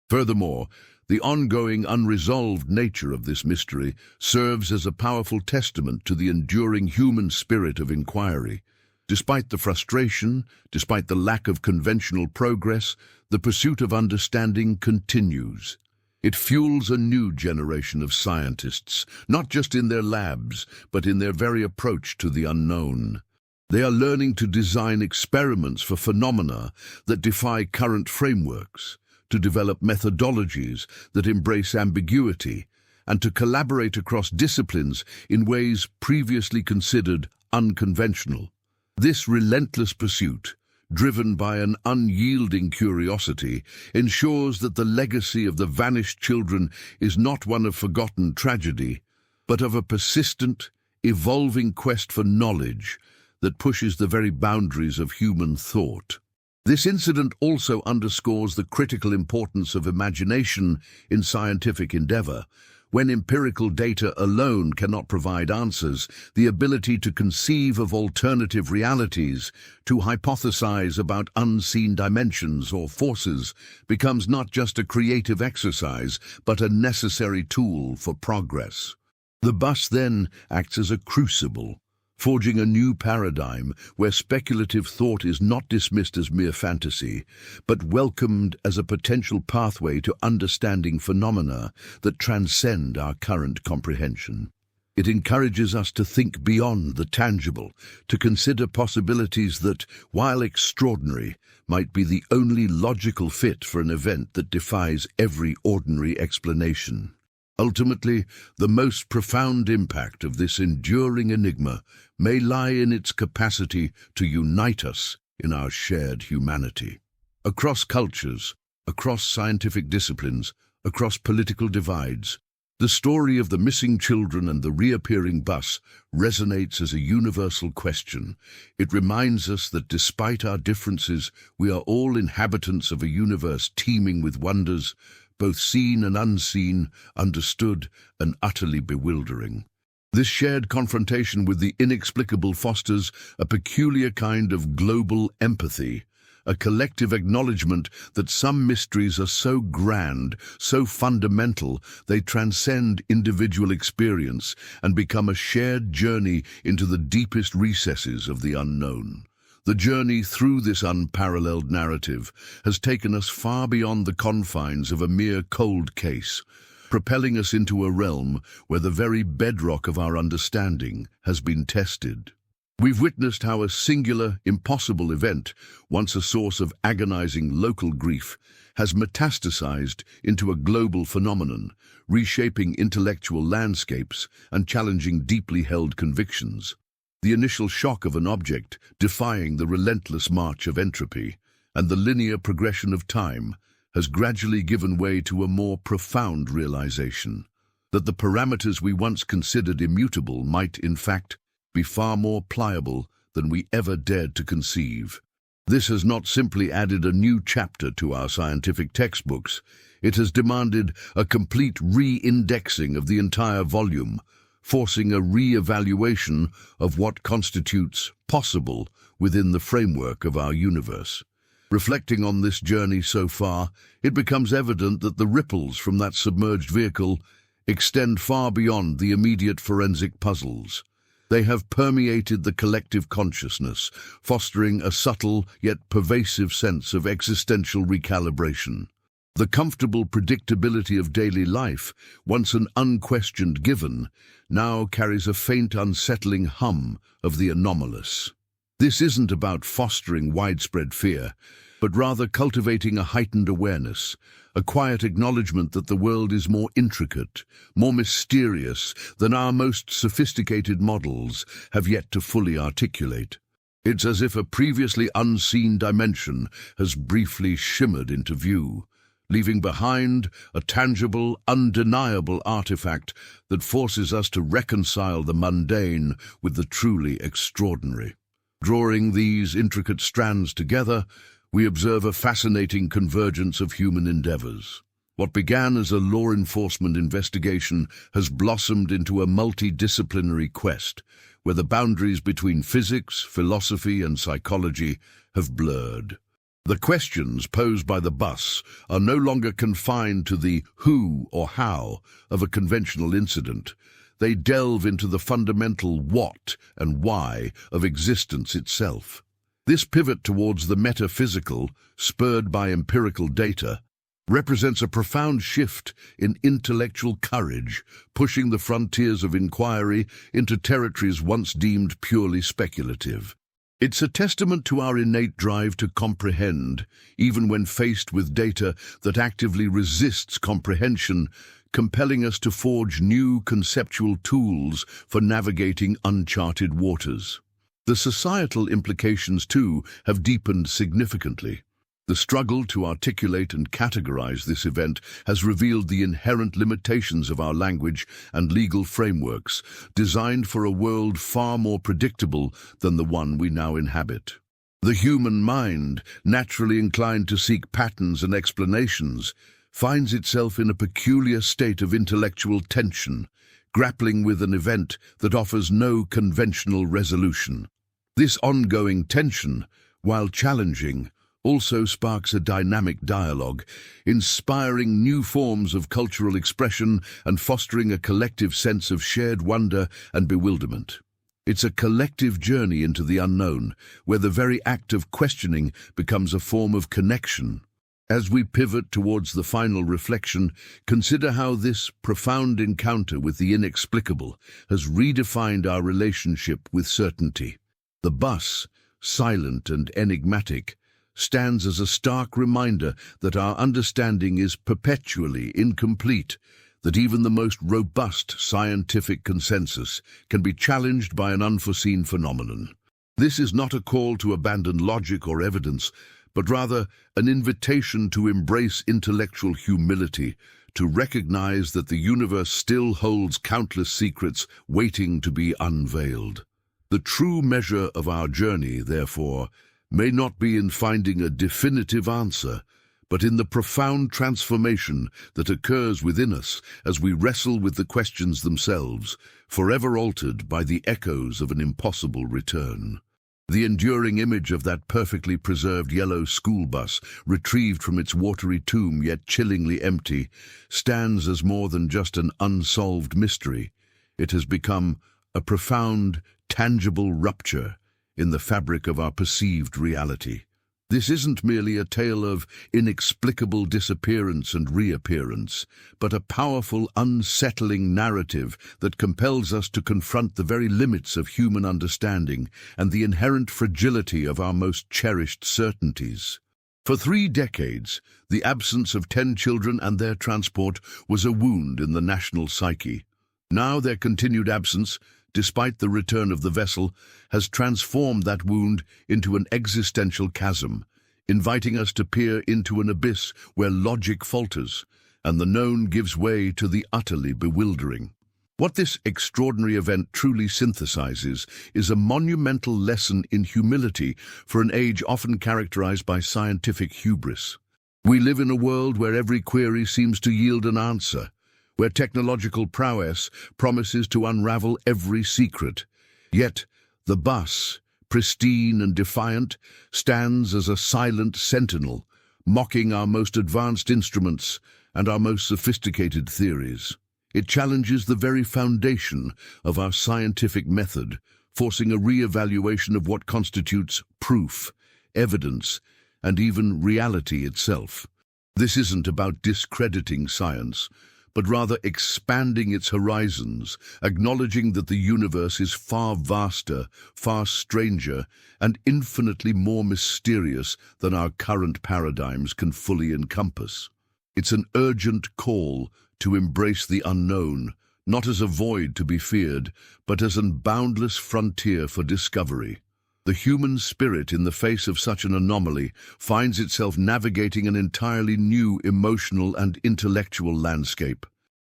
Furthermore, the ongoing, unresolved nature of this mystery serves as a powerful testament to the enduring human spirit of inquiry. Despite the frustration, despite the lack of conventional progress, the pursuit of understanding continues. It fuels a new generation of scientists, not just in their labs, but in their very approach to the unknown. They are learning to design experiments for phenomena that defy current frameworks, to develop methodologies that embrace ambiguity, and to collaborate across disciplines in ways previously considered unconventional. This relentless pursuit, driven by an unyielding curiosity, ensures that the legacy of the vanished children is not one of forgotten tragedy, but of a persistent, evolving quest for knowledge that pushes the very boundaries of human thought. This incident also underscores the critical importance of imagination in scientific endeavor. When empirical data alone cannot provide answers, the ability to conceive of alternative realities, to hypothesize about unseen dimensions or forces, becomes not just a creative exercise, but a necessary tool for progress. The bus then acts as a crucible, forging a new paradigm where speculative thought is not dismissed as mere fantasy, but welcomed as a potential pathway to understanding phenomena that transcend our current comprehension. It encourages us to think beyond the tangible, to consider possibilities that, while extraordinary, might be the only logical fit for an event that defies every ordinary explanation. Ultimately, the most profound impact of this enduring enigma may lie in its capacity to unite us in our shared humanity. Across cultures, across scientific disciplines, across political divides, the story of the missing children and the reappearing bus resonates as a universal question. It reminds us that despite our differences, we are all inhabitants of a universe teeming with wonders, both seen and unseen, understood and utterly bewildering. This shared confrontation with the inexplicable fosters a peculiar kind of global empathy, a collective acknowledgement that some mysteries are so grand, so fundamental, they transcend individual experience and become a shared journey into the deepest recesses of the unknown. The journey through this unparalleled narrative has taken us far beyond the confines of a mere cold case, propelling us into a realm where the very bedrock of our understanding has been tested. We've witnessed how a singular, impossible event, once a source of agonizing local grief, has metastasized into a global phenomenon, reshaping intellectual landscapes and challenging deeply held convictions. The initial shock of an object defying the relentless march of entropy and the linear progression of time has gradually given way to a more profound realization that the parameters we once considered immutable might, in fact, be far more pliable than we ever dared to conceive. This has not simply added a new chapter to our scientific textbooks, it has demanded a complete re-indexing of the entire volume, forcing a re-evaluation of what constitutes possible within the framework of our universe. Reflecting on this journey so far, it becomes evident that the ripples from that submerged vehicle extend far beyond the immediate forensic puzzles. They have permeated the collective consciousness, fostering a subtle yet pervasive sense of existential recalibration. The comfortable predictability of daily life, once an unquestioned given, now carries a faint, unsettling hum of the anomalous. This isn't about fostering widespread fear, but rather cultivating a heightened awareness, a quiet acknowledgement that the world is more intricate, more mysterious than our most sophisticated models have yet to fully articulate. It's as if a previously unseen dimension has briefly shimmered into view, leaving behind a tangible, undeniable artifact that forces us to reconcile the mundane with the truly extraordinary. Drawing these intricate strands together, we observe a fascinating convergence of human endeavors. What began as a law enforcement investigation has blossomed into a multidisciplinary quest, where the boundaries between physics, philosophy, and psychology have blurred. The questions posed by the bus are no longer confined to the who or how of a conventional incident. They delve into the fundamental what and why of existence itself. This pivot towards the metaphysical, spurred by empirical data, represents a profound shift in intellectual courage, pushing the frontiers of inquiry into territories once deemed purely speculative. It's a testament to our innate drive to comprehend, even when faced with data that actively resists comprehension, compelling us to forge new conceptual tools for navigating uncharted waters. The societal implications, too, have deepened significantly. The struggle to articulate and categorize this event has revealed the inherent limitations of our language and legal frameworks, designed for a world far more predictable than the one we now inhabit. The human mind, naturally inclined to seek patterns and explanations, finds itself in a peculiar state of intellectual tension, grappling with an event that offers no conventional resolution. This ongoing tension, while challenging, also sparks a dynamic dialogue, inspiring new forms of cultural expression and fostering a collective sense of shared wonder and bewilderment. It's a collective journey into the unknown, where the very act of questioning becomes a form of connection. As we pivot towards the final reflection, consider how this profound encounter with the inexplicable has redefined our relationship with certainty. The bus, silent and enigmatic, stands as a stark reminder that our understanding is perpetually incomplete, that even the most robust scientific consensus can be challenged by an unforeseen phenomenon. This is not a call to abandon logic or evidence, but rather an invitation to embrace intellectual humility, to recognize that the universe still holds countless secrets waiting to be unveiled. The true measure of our journey, therefore, may not be in finding a definitive answer, but in the profound transformation that occurs within us as we wrestle with the questions themselves, forever altered by the echoes of an impossible return. The enduring image of that perfectly preserved yellow school bus, retrieved from its watery tomb yet chillingly empty, stands as more than just an unsolved mystery. It has become a profound, tangible rupture in the fabric of our perceived reality. This isn't merely a tale of inexplicable disappearance and reappearance, but a powerful, unsettling narrative that compels us to confront the very limits of human understanding and the inherent fragility of our most cherished certainties. For 3 decades, the absence of 10 children and their transport was a wound in the national psyche. Now their continued absence, despite the return of the vessel, has transformed that wound into an existential chasm, inviting us to peer into an abyss where logic falters and the known gives way to the utterly bewildering. What this extraordinary event truly synthesizes is a monumental lesson in humility for an age often characterized by scientific hubris. We live in a world where every query seems to yield an answer, where technological prowess promises to unravel every secret. Yet, the bus, pristine and defiant, stands as a silent sentinel, mocking our most advanced instruments and our most sophisticated theories. It challenges the very foundation of our scientific method, forcing a re-evaluation of what constitutes proof, evidence, and even reality itself. This isn't about discrediting science, but rather expanding its horizons, acknowledging that the universe is far vaster, far stranger, and infinitely more mysterious than our current paradigms can fully encompass. It's an urgent call to embrace the unknown, not as a void to be feared, but as an boundless frontier for discovery. The human spirit in the face of such an anomaly finds itself navigating an entirely new emotional and intellectual landscape.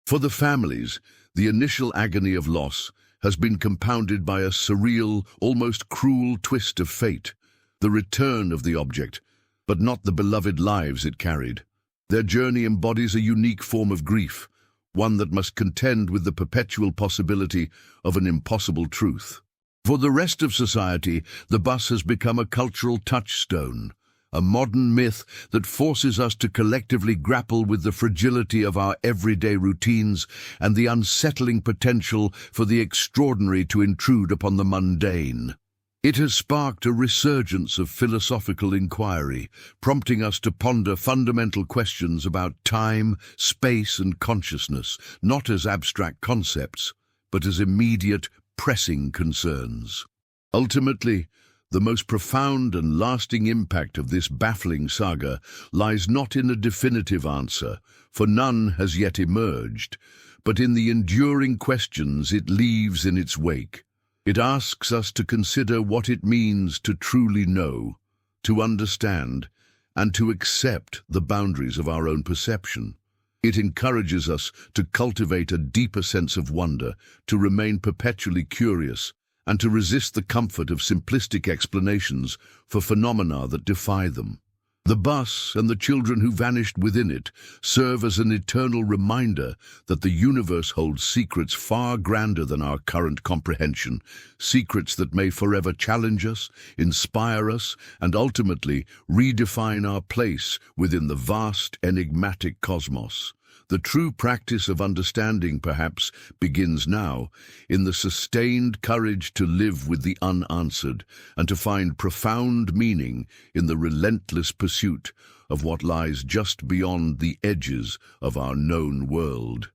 For the families, the initial agony of loss has been compounded by a surreal, almost cruel twist of fate, the return of the object, but not the beloved lives it carried. Their journey embodies a unique form of grief, one that must contend with the perpetual possibility of an impossible truth. For the rest of society, the bus has become a cultural touchstone, a modern myth that forces us to collectively grapple with the fragility of our everyday routines and the unsettling potential for the extraordinary to intrude upon the mundane. It has sparked a resurgence of philosophical inquiry, prompting us to ponder fundamental questions about time, space, and consciousness, not as abstract concepts, but as immediate, pressing concerns. Ultimately, The most profound and lasting impact of this baffling saga lies not in a definitive answer, for none has yet emerged, but in the enduring questions it leaves in its wake. It asks us to consider what it means to truly know, to understand, and to accept the boundaries of our own perception. It encourages us to cultivate a deeper sense of wonder, to remain perpetually curious, and to resist the comfort of simplistic explanations for phenomena that defy them. The bus and the children who vanished within it serve as an eternal reminder that the universe holds secrets far grander than our current comprehension, secrets that may forever challenge us, inspire us, and ultimately redefine our place within the vast, enigmatic cosmos. The true practice of understanding, perhaps, begins now, in the sustained courage to live with the unanswered and to find profound meaning in the relentless pursuit of what lies just beyond the edges of our known world.